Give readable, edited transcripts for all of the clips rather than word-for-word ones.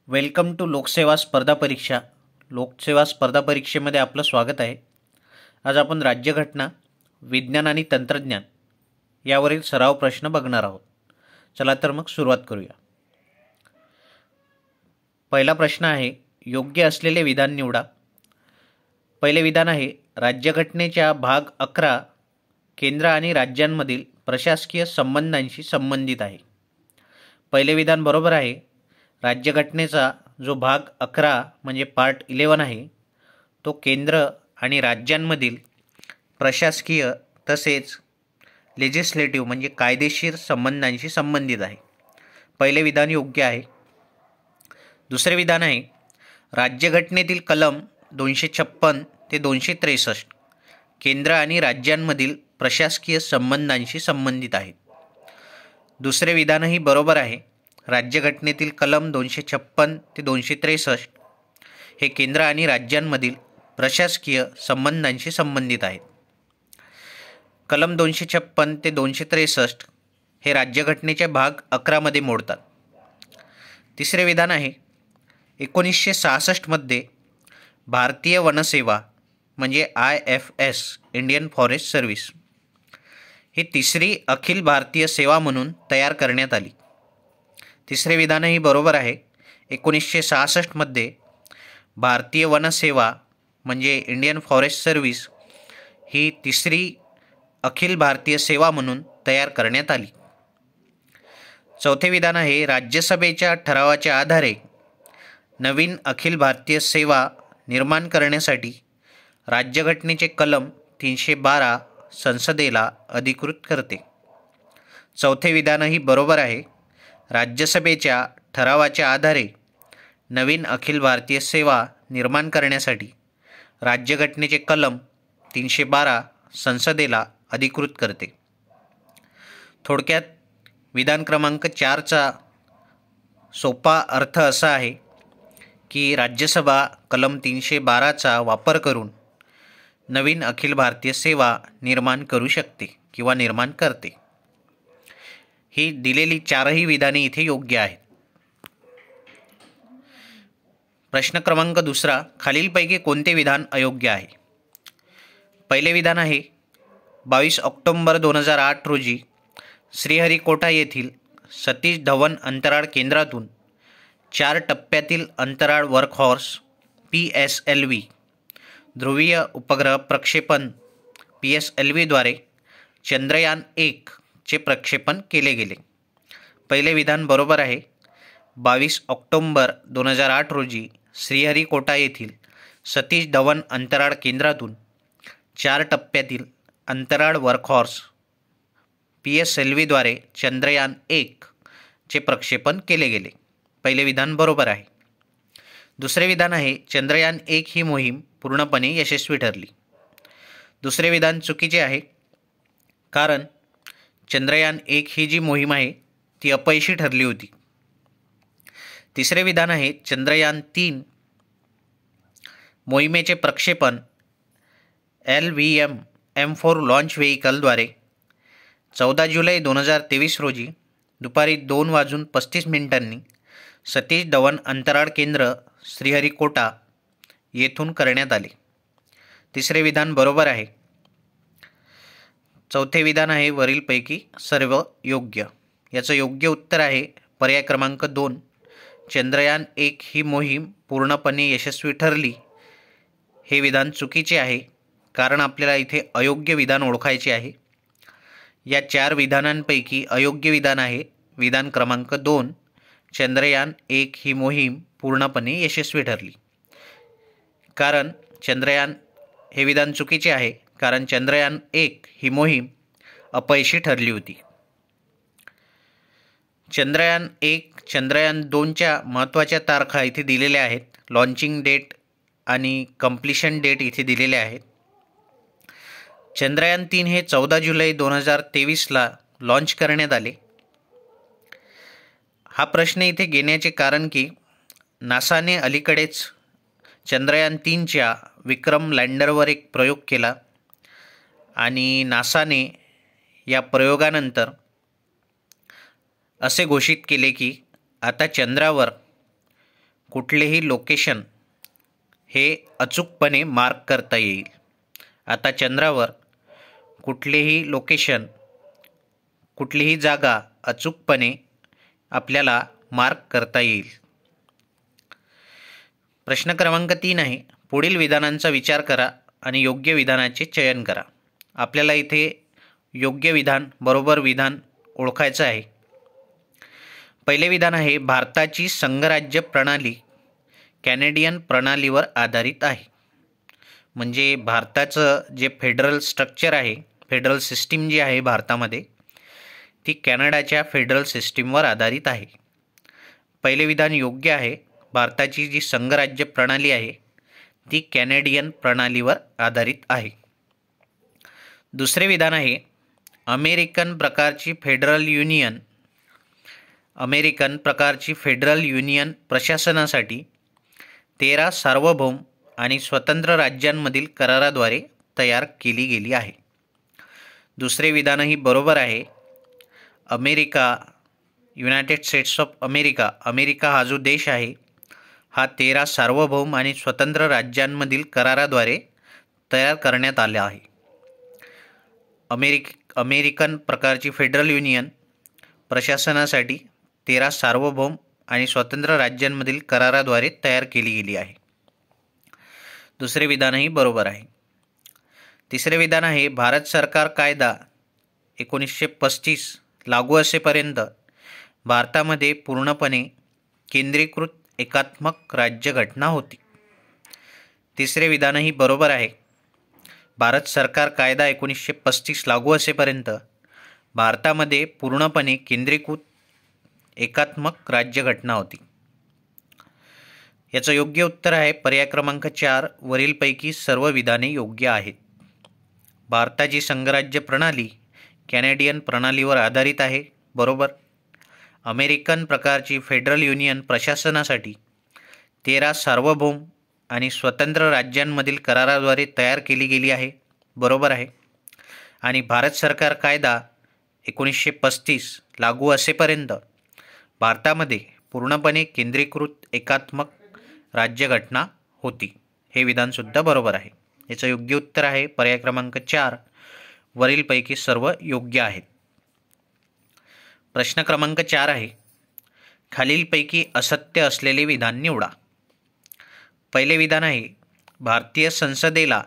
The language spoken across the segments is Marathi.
वेलकम टू लोकसेवा स्पर्धा परीक्षा. लोकसेवा स्पर्धा परीक्षेमध्ये आपलं स्वागत आहे. आज आपण राज्यघटना, विज्ञान आणि तंत्रज्ञान यावरील सराव प्रश्न बघणार आहोत. चला तर मग सुरुवात करूया. पहिला प्रश्न आहे, योग्य असलेले विधान निवडा. पहिले विधान आहे, राज्यघटनेच्या भाग 11 केंद्र आणि राज्यांमधील प्रशासकीय संबंधांशी संबंधित आहे. पहिले विधान बरोबर आहे. राज्यघटनेचा जो भाग 11 म्हणजे पार्ट 11 आहे तो केंद्र आणि राज्यांमधील प्रशासकीय तसेच लेजिस्लेटिव्ह म्हणजे कायदेशीर संबंधांशी संबंधित आहे. पहिले विधान योग्य आहे. दुसरे विधान आहे, राज्यघटनेतील कलम 256 ते 263 केंद्र आणि राज्यांमधील प्रशासकीय संबंधांशी संबंधित आहेत. दुसरे विधानही बरोबर आहे. राज्यघटनेतील कलम 256 ते 263 हे केंद्र आणि राज्यांमधील प्रशासकीय संबंधांशी संबंधित आहेत. कलम 256 ते 263 हे राज्यघटनेच्या भाग 11 मध्ये मोडतात. तिसरे विधान आहे, 1966 मध्ये भारतीय वनसेवा म्हणजे IFS इंडियन फॉरेस्ट सर्व्हिस ही तिसरी अखिल भारतीय सेवा म्हणून तयार करण्यात आली. तिसरे विधानही बरोबर आहे. 1966 मध्ये भारतीय वनसेवा म्हणजे इंडियन फॉरेस्ट सर्व्हिस ही तिसरी अखिल भारतीय सेवा म्हणून तयार करण्यात आली. चौथे विधान आहे, राज्यसभेच्या ठरावाच्या आधारे नवीन अखिल भारतीय सेवा निर्माण करण्यासाठी राज्यघटनेचे कलम 312 संसदेला अधिकृत करते. चौथे विधानही बरोबर आहे. राज्यसभेच्या ठरावाच्या आधारे नवीन अखिल भारतीय सेवा निर्माण करण्यासाठी राज्यघटनेचे कलम 312 संसदेला अधिकृत करते. थोडक्यात विधान क्रमांक 4चा सोपा अर्थ असा आहे की राज्यसभा कलम 312चा वापर करून नवीन अखिल भारतीय सेवा निर्माण करू शकते किंवा निर्माण करते. ही दिलेली चारही विधाने इथे योग्य आहेत. प्रश्न क्रमांक 2, खालीलपैकी कोणते विधान अयोग्य आहे? पहिले विधान आहे, 22 ऑक्टोबर 2008 रोजी श्रीहरिकोटा येथील सतीश धवन अंतराळ केंद्रातून 4 टप्प्यातील अंतराळ वर्कहॉर्स PSLV ध्रुवीय उपग्रह प्रक्षेपण PSLV द्वारे चंद्रयान 1 चे प्रक्षेपण केले गेले. पहिले विधान बरोबर आहे. 22 ऑक्टोबर 2008 रोजी श्रीहरिकोटा येथील सतीश धवन अंतराळ केंद्रातून 4 टप्प्यातील अंतराळ वर्कहॉर्स PSLV द्वारे चंद्रयान 1 चे प्रक्षेपण केले गेले. पहिले विधान बरोबर आहे. दुसरे विधान आहे, चंद्रयान 1 ही मोहीम पूर्णपणे यशस्वी ठरली. दुसरे विधान चुकीचे आहे, कारण चंद्रयान 1 ही जी मोहीम आहे ती अपयशी ठरली होती. तिसरे विधान आहे, चंद्रयान 3 मोहिमेचे प्रक्षेपण LVM M4 लॉन्च व्हेइकलद्वारे 14 जुलै 2023 रोजी दुपारी 2:35 सतीश धवन अंतराळ केंद्र श्रीहरिकोटा येथून करण्यात आले. तिसरे विधान बरोबर आहे. चौथे विधान आहे वरीलपैकी सर्व योग्य. याचं योग्य उत्तर आहे पर्याय क्रमांक 2, चंद्रयान 1 ही मोहीम पूर्णपणे यशस्वी ठरली. हे विधान चुकीचे आहे, कारण आपल्याला इथे अयोग्य विधान ओळखायचे आहे. या 4 विधानांपैकी अयोग्य विधान आहे विधान क्रमांक 2, चंद्रयान 1 ही मोहीम पूर्णपणे यशस्वी ठरली. कारण चंद्रयान हे विधान चुकीचे आहे, कारण चंद्रयान 1 ही मोहीम अपयशी ठरली होती. चंद्रयान 1, चंद्रयान 2च्या महत्त्वाच्या तारखा इथे दिलेल्या आहेत. लॉन्चिंग डेट आणि कंप्लिशन डेट इथे दिलेले आहेत. चंद्रयान 3 हे 14 जुलै 2023ला लॉन्च करण्यात आले. हा प्रश्न इथे घेण्याचे कारण की नासाने अलीकडेच चंद्रयान 3च्या विक्रम लँडरवर एक प्रयोग केला आणि नासाने या प्रयोगानंतर असे घोषित केले की आता चंद्रावर कुठलेही लोकेशन हे अचूकपणे मार्क करता येईल. आता चंद्रावर कुठलेही लोकेशन, कुठलीही जागा अचूकपणे आपल्याला मार्क करता येईल. प्रश्न क्रमांक 3 आहे, पुढील विधानांचा विचार करा आणि योग्य विधानाचे चयन करा. आपल्याला इथे योग्य विधान, बरोबर विधान ओळखायचं आहे. पहिले विधान आहे, भारताची संघराज्य प्रणाली कॅनेडियन प्रणालीवर आधारित आहे. म्हणजे भारताचं जे फेडरल स्ट्रक्चर आहे, फेडरल सिस्टीम जी आहे भारतामध्ये, ती कॅनडाच्या फेडरल सिस्टीमवर आधारित आहे. पहिले विधान योग्य आहे. भारताची जी संघराज्य प्रणाली आहे ती कॅनेडियन प्रणालीवर आधारित आहे. दुसरे विधान आहे, अमेरिकन प्रकारची फेडरल युनियन प्रशासनासाठी 13 सार्वभौम आणि स्वतंत्र राज्यांमधील कराराद्वारे तयार केली गेली आहे. दुसरे विधानही बरोबर आहे. युनायटेड स्टेट्स ऑफ अमेरिका हा जो देश आहे हा 13 सार्वभौम आणि स्वतंत्र राज्यांमधील कराराद्वारे तयार करण्यात आला आहे. अमेरिकन प्रकारची फेडरल युनियन प्रशासनासाठी 13 सार्वभौम आणि स्वतंत्र राज्यांमधील कराराद्वारे तयार केली गेली आहे. दुसरे विधानही बरोबर आहे. तिसरे विधान आहे, भारत सरकार कायदा 1935 लागू असेपर्यंत भारतामध्ये पूर्णपणे केंद्रीकृत एकात्मक राज्यघटना होती. तिसरे विधानही बरोबर आहे. भारत सरकार कायदा 1935 लागू असेपर्यंत भारतामध्ये पूर्णपणे केंद्रीकृत एकात्मक राज्यघटना होती. याचं योग्य उत्तर आहे पर्याय क्रमांक 4. वरीलपैकी सर्व विधाने योग्य आहेत. भारताची संघराज्य प्रणाली कॅनेडियन प्रणालीवर आधारित आहे, बरोबर. अमेरिकन प्रकारची फेडरल युनियन प्रशासनासाठी 13 सार्वभौम आणि स्वतंत्र राज्यांमधील कराराद्वारे तयार केली गेली आहे, बरोबर आहे. आणि भारत सरकार कायदा 1935 लागू असेपर्यंत भारतामध्ये पूर्णपणे केंद्रीकृत एकात्मक राज्यघटना होती. हे विधानसुद्धा बरोबर आहे. याचं योग्य उत्तर आहे पर्याय क्रमांक 4. वरीलपैकी सर्व योग्य आहेत. प्रश्न क्रमांक 4 आहे, खालीलपैकी असत्य असलेले विधान निवडा. पहिले विधान आहे, भारतीय संसदेला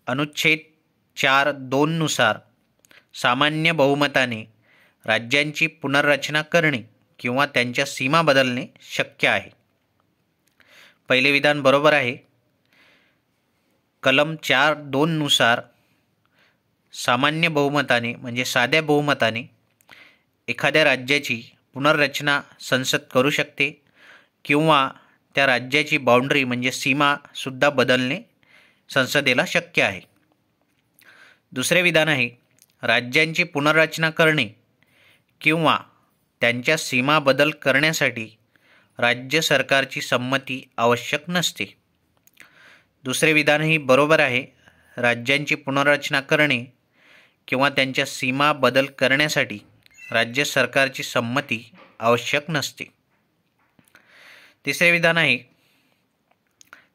अनुच्छेद 4(2) नुसार सामान्य बहुमताने राज्यांची पुनर्रचना करणे किंवा त्यांच्या सीमा बदलणे शक्य आहे. पहिले विधान बरोबर आहे. कलम 4(2) नुसार सामान्य बहुमताने म्हणजे साध्या बहुमताने एखाद्या राज्याची पुनर्रचना संसद करू शकते किंवा त्या राज्याची बाउंड्री म्हणजे सीमासुद्धा बदलणे संसदेला शक्य आहे. दुसरे विधान आहे, राज्यांची पुनर्रचना करणे किंवा त्यांच्या सीमा बदल करण्यासाठी राज्य सरकारची संमती आवश्यक नसते. दुसरे विधानही बरोबर आहे. राज्यांची पुनर्रचना करणे किंवा त्यांच्या सीमा बदल करण्यासाठी राज्य सरकारची संमती आवश्यक नसते. तिसरे विधान आहे,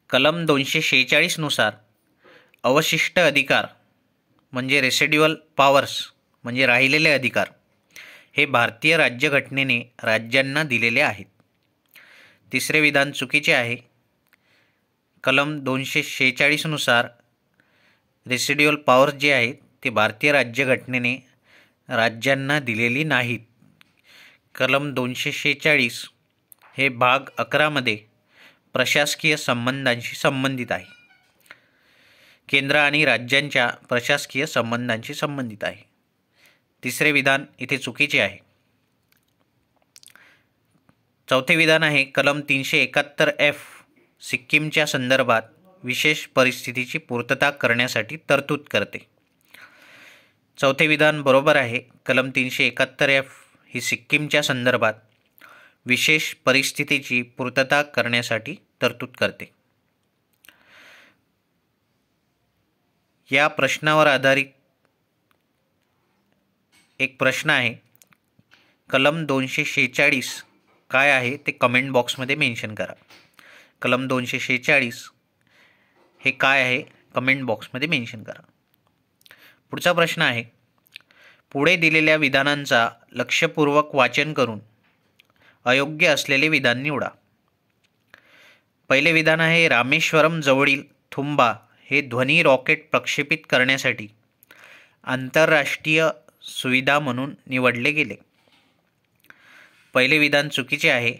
कलम 246 नुसार अवशिष्ट अधिकार म्हणजे रेसिड्युअल पॉवर्स म्हणजे राहिलेले अधिकार हे भारतीय राज्यघटनेने राज्यांना दिलेले आहेत. तिसरे विधान चुकीचे आहे. कलम 246 नुसार रेसिड्युअल पॉवर्स जे आहेत ते भारतीय राज्यघटनेने राज्यांना दिलेली नाहीत. कलम 246 हे भाग 11 मध्ये प्रशासकीय संबंधांशी संबंधित आहे. केंद्र आणि राज्यांच्या प्रशासकीय संबंधांशी संबंधित आहे. तिसरे विधान इथे चुकीचे आहे. चौथे विधान आहे, कलम 371F सिक्कीमच्या संदर्भात विशेष परिस्थितीची पूर्तता करण्यासाठी तरतूद करते. चौथे विधान बरोबर आहे. कलम 371F ही सिक्कीमच्या संदर्भात विशेष परिस्थितीची पूर्तता करण्यासाठी तरतूद करते. या प्रश्नावर आधारित एक प्रश्न आहे. कलम 246 काय आहे ते कमेंट बॉक्समध्ये मेन्शन करा. कलम 246 हे काय आहे कमेंट बॉक्समध्ये मेन्शन करा. पुढचा प्रश्न आहे, पुढे दिलेल्या विधानांचा लक्षपूर्वक वाचन करून अयोग्य असलेले विधान निवडा. पहिले विधान आहे, रामेश्वरम जवळील थुंबा हे ध्वनी रॉकेट प्रक्षेपित करण्यासाठी आंतरराष्ट्रीय सुविधा म्हणून निवडले गेले. पहिले विधान चुकीचे आहे,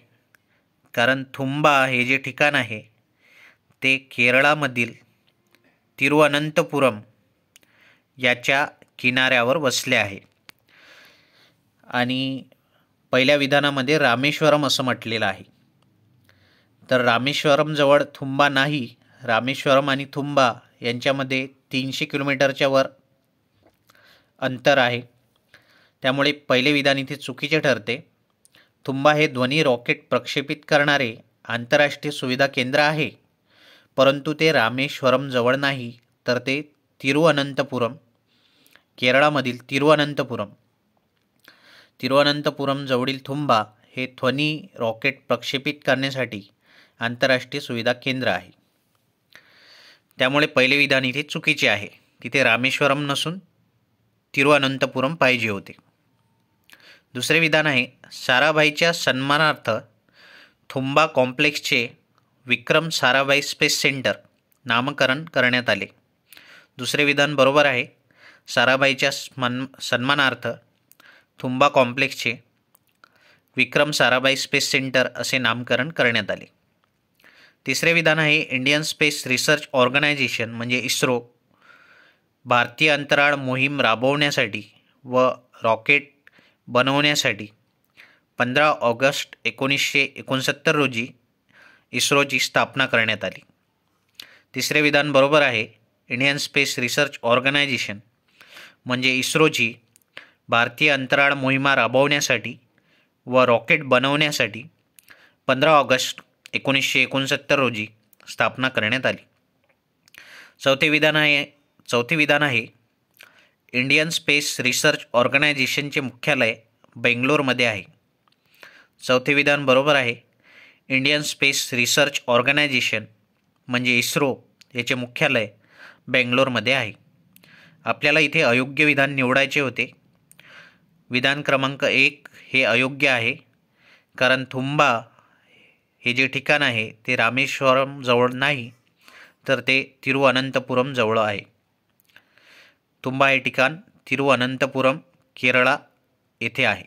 कारण थुंबा हे जे ठिकाण आहे ते केरळामधील तिरुअनंतपुरम याच्या किनाऱ्यावर वसले आहे. आणि पहिल्या विधानामध्ये रामेश्वरम असं म्हटलेलं आहे. तर रामेश्वरमजवळ थुंबा नाही. रामेश्वरम आणि थुंबा यांच्यामध्ये 300 किलोमीटरच्या वर अंतर आहे. त्यामुळे पहिले विधान इथे चुकीचे ठरते. थुंबा हे ध्वनी रॉकेट प्रक्षेपित करणारे आंतरराष्ट्रीय सुविधा केंद्र आहे, परंतु ते रामेश्वरमजवळ नाही, तर ते तिरुअनंतपुरम, केरळामधील तिरुअनंतपुरम जवळील थुंबा हे ध्वनी रॉकेट प्रक्षेपित करण्यासाठी आंतरराष्ट्रीय सुविधा केंद्र आहे. त्यामुळे पहिले विधान इथे चुकीचे आहे. तिथे रामेश्वरम नसून तिरुअनंतपुरम पाहिजे होते. दुसरे विधान आहे, साराभाईच्या सन्मानार्थ थुंबा कॉम्प्लेक्सचे विक्रम साराभाई स्पेस सेंटर नामकरण करण्यात आले. दुसरे विधान बरोबर आहे. साराभाईच्या सन्मानार्थ थुंबा कॉम्प्लेक्सचे विक्रम साराभाई स्पेस सेंटर असे नामकरण करण्यात आले. तिसरे विधान आहे, इंडियन स्पेस रिसर्च ऑर्गनायझेशन म्हणजे इस्रो भारतीय अंतराळ मोहीम राबवण्यासाठी व रॉकेट बनवण्यासाठी 15 ऑगस्ट 1969 रोजी इस्रोची स्थापना करण्यात आली. तिसरे विधान बरोबर आहे. इंडियन स्पेस रिसर्च ऑर्गनायझेशन म्हणजे इस्रोची भारतीय अंतराळ मोहिमा राबवण्यासाठी व रॉकेट बनवण्यासाठी 15 ऑगस्ट 1969 रोजी स्थापना करण्यात आली. चौथे विधान आहे, इंडियन स्पेस रिसर्च ऑर्गनायझेशनचे मुख्यालय बेंगलोरमध्ये आहे. चौथे विधान बरोबर आहे. इंडियन स्पेस रिसर्च ऑर्गनायझेशन म्हणजे इस्रो याचे मुख्यालय बेंगलोरमध्ये आहे. आपल्याला इथे अयोग्य विधान निवडायचे होते. विधान क्रमांक 1 हे अयोग्य आहे, कारण थुंबा हे जे ठिकाण आहे ते रामेश्वरम जवळ नाही, तर ते तिरुअनंतपुरम जवळ आहे. थुंबा हे ठिकाण तिरुअनंतपुरम केरळा येथे आहे.